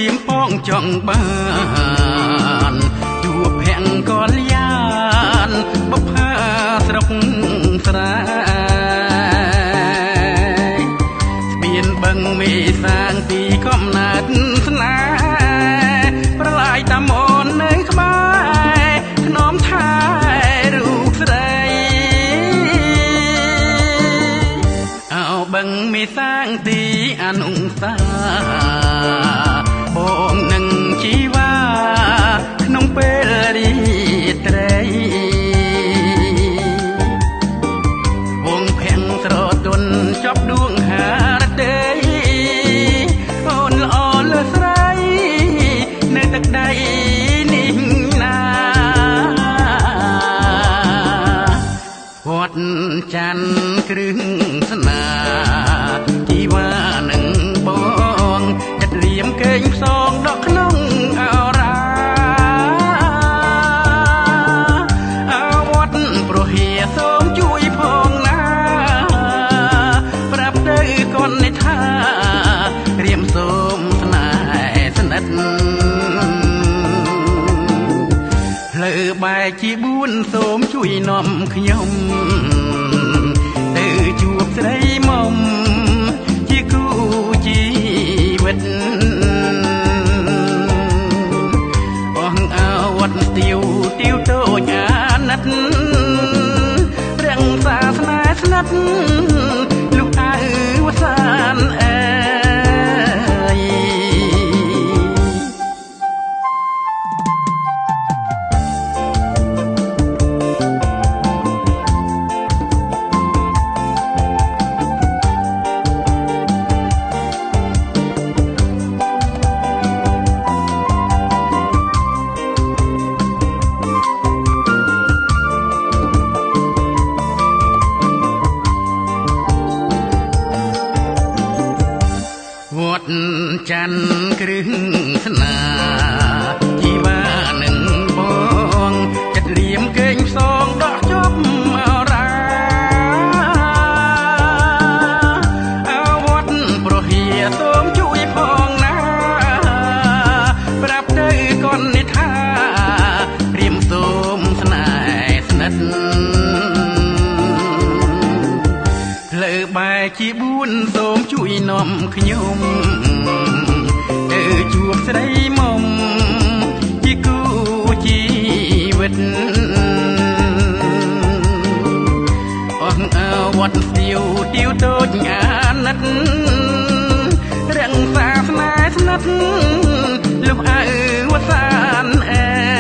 រៀមផងចង់បានជួបភក្តិកល្យានបុប្ផាស្រុកស្រែស្ពានបឹងមេសាងពីកំណើតស្នេហ៍ប្រឡាយតាមអូននៅក្បែរខ្នំថែរូបស្រីអោបឹងមេសាងទីអនុសាបងនឹងជីវ៉ាក្នុងពេលរីត្រីវងភាំងស្រទន់ចប់ដួងហារតីអូនល្អលើស្រីនៅទឹកដីនេះណាវត្តច័ន្ទគ្រឿងស្នាជីវ៉ានឹងបងចិត្តរៀមកេងផ្សងដកក្នុងអរាវត្តប្រហៀសូមជួយផងណាប្រាប់ទៅកូននេះថារៀមសូមស្នេហ៍ស្និទ្ធផ្លូវបែកជា4សូមជួយនាំខ្ញុំទៅជួបស្រីមុំជាគូជីវិតអស់អវត្តទាវតូចអាណិតរាំងសាស្នេហ៍ស្និទ្ធលោកអើវសានអើយវត្តច័ន្ទគ្រឿងស្នាជីវ៉ានឹងបងចិត្តរៀមកេងផ្សងដកជប់អរាវត្តប្រហៀសូមជួយផងណាប្រាប់ទៅកូននេះថាព្រាមសូមស្នេហ៍ស្និទ្ធផ្លូវបែកជា4សូមជួយនាំខ្ញុំទៅជួបស្រីមុំជាគូជីវិតអស់អវត្តទាវតូចអាណិតរាំងសាស្នេហ៍ស្និទ្ធលោកអើវសានអើ